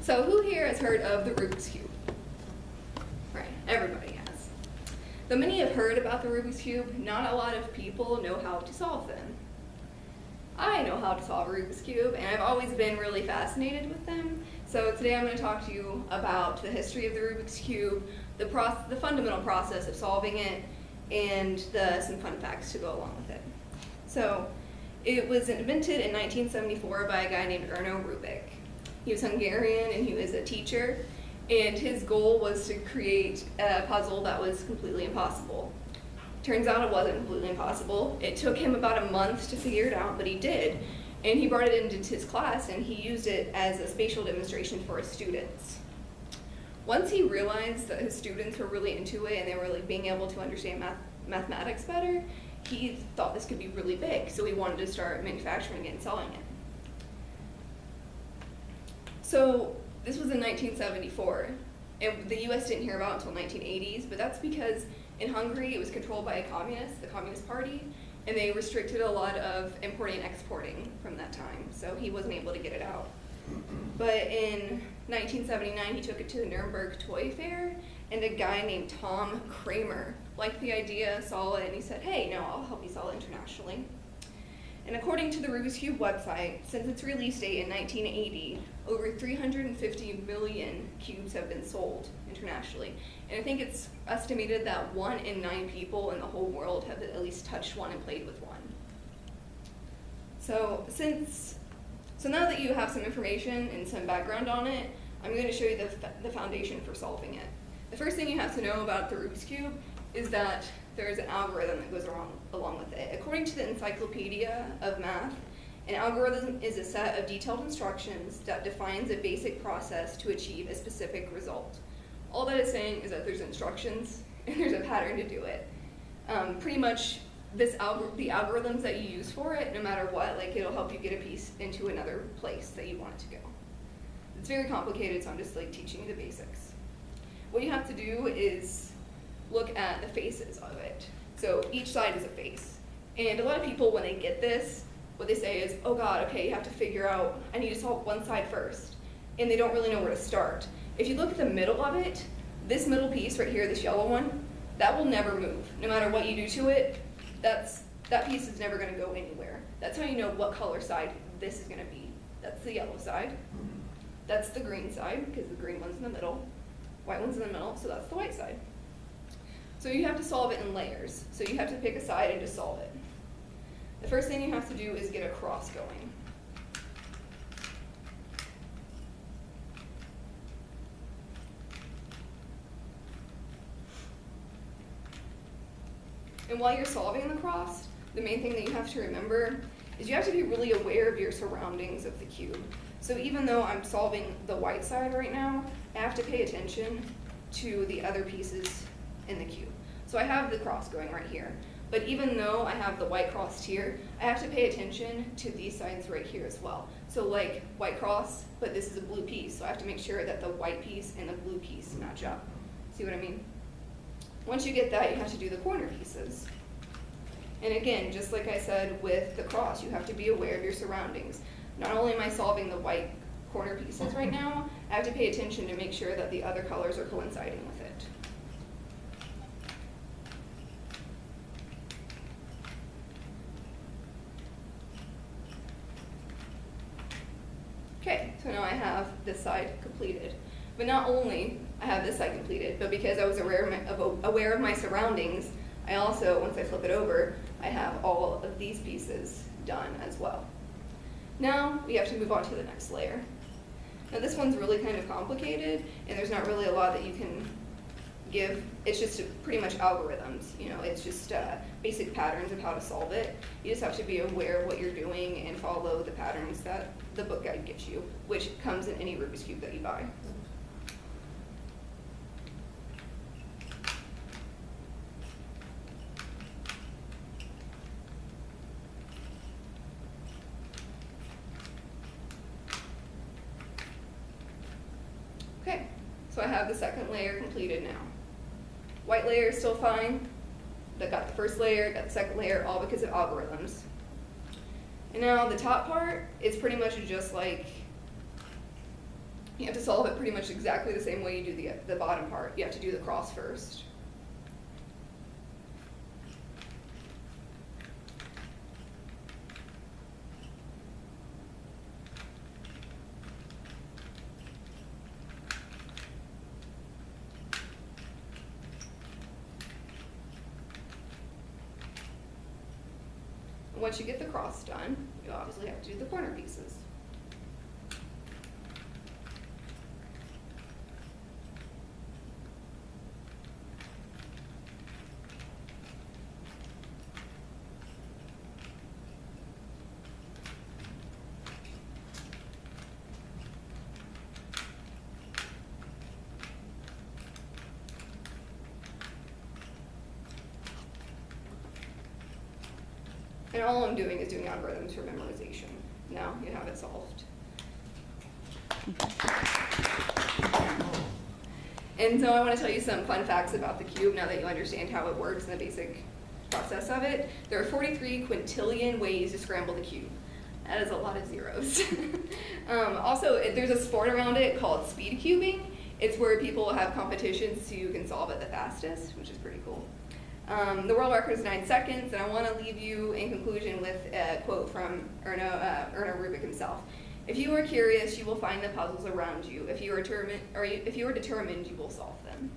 So who here has heard of the Rubik's Cube? Right, everybody has. Though many have heard about the Rubik's Cube, not a lot of people know how to solve them. I know how to solve a Rubik's Cube, and I've always been really fascinated with them. So today I'm going to talk to you about the history of the Rubik's Cube, the fundamental process of solving it, and some fun facts to go along with it. So it was invented in 1974 by a guy named Rubik. He was Hungarian and he was a teacher, and his goal was to create a puzzle that was completely impossible. Turns out it wasn't completely impossible. It took him about a month to figure it out, but he did. And he brought it into his class and he used it as a spatial demonstration for his students. Once he realized that his students were really into it and they were being able to understand mathematics better, he thought this could be really big, so he wanted to start manufacturing it and selling it. So this was in 1974, and the US didn't hear about it until 1980s, but that's because in Hungary it was controlled by the Communist Party, and they restricted a lot of importing and exporting from that time, so he wasn't able to get it out. But in 1979 he took it to the Nuremberg Toy Fair, and a guy named Tom Kramer liked the idea, saw it, and he said, hey, no, I'll help you sell it internationally. And according to the Rubik's Cube website, since its release date in 1980, over 350 million cubes have been sold internationally. And I think it's estimated that 1 in 9 people in the whole world have at least touched one and played with one. So now that you have some information and some background on it, I'm going to show you the foundation for solving it. The first thing you have to know about the Rubik's Cube is that there's an algorithm that goes along with it. According to the Encyclopedia of Math, an algorithm is a set of detailed instructions that defines a basic process to achieve a specific result. All that is saying is that there's instructions and there's a pattern to do it. Pretty much the algorithms that you use for it, no matter what, it'll help you get a piece into another place that you want it to go. It's very complicated, so I'm just teaching you the basics. What you have to do is look at the faces of it. So each side is a face. And a lot of people, when they get this, what they say is, oh God, okay, you have to figure out, I need to solve one side first. And they don't really know where to start. If you look at the middle of it, this middle piece right here, this yellow one, that will never move. No matter what you do to it, that piece is never gonna go anywhere. That's how you know what color side this is gonna be. That's the yellow side. That's the green side, because the green one's in the middle. White one's in the middle, so that's the white side. So you have to solve it in layers. So you have to pick a side and just solve it. The first thing you have to do is get a cross going. And while you're solving the cross, the main thing that you have to remember is you have to be really aware of your surroundings of the cube. So even though I'm solving the white side right now, I have to pay attention to the other pieces in the cube. So I have the cross going right here. But even though I have the white cross here, I have to pay attention to these sides right here as well. So white cross, but this is a blue piece, so I have to make sure that the white piece and the blue piece match up. See what I mean? Once you get that, you have to do the corner pieces. And again, just like I said with the cross, you have to be aware of your surroundings. Not only am I solving the white corner pieces right now, I have to pay attention to make sure that the other colors are coinciding with it. Okay, so now I have this side completed. But not only I have this side completed, but because I was aware of my surroundings, I also, once I flip it over, I have all of these pieces done as well. Now we have to move on to the next layer. Now this one's really kind of complicated, and there's not really a lot that you can give. It's just pretty much algorithms. It's just basic patterns of how to solve it. You just have to be aware of what you're doing and follow the patterns that the book guide gives you, which comes in any Rubik's Cube that you buy. Okay, so I have the second layer completed now. White layer is still fine. I got the first layer, got the second layer, all because of algorithms. And now the top part is pretty much just like You have to solve it pretty much exactly the same way you do the bottom part. You have to do the cross first. Once you get the cross done, you obviously have to do the corner pieces. And all I'm doing is doing algorithms for memorization. Now you have it solved. And so I want to tell you some fun facts about the cube now that you understand how it works and the basic process of it. There are 43 quintillion ways to scramble the cube. That is a lot of zeros. Also, there's a sport around it called speed cubing. It's where people have competitions to who can solve it the fastest, which is pretty cool. The world record is 9 seconds, and I want to leave you in conclusion with a quote from Erno Rubik himself. If you are curious, you will find the puzzles around you. If you are determined, you will solve them.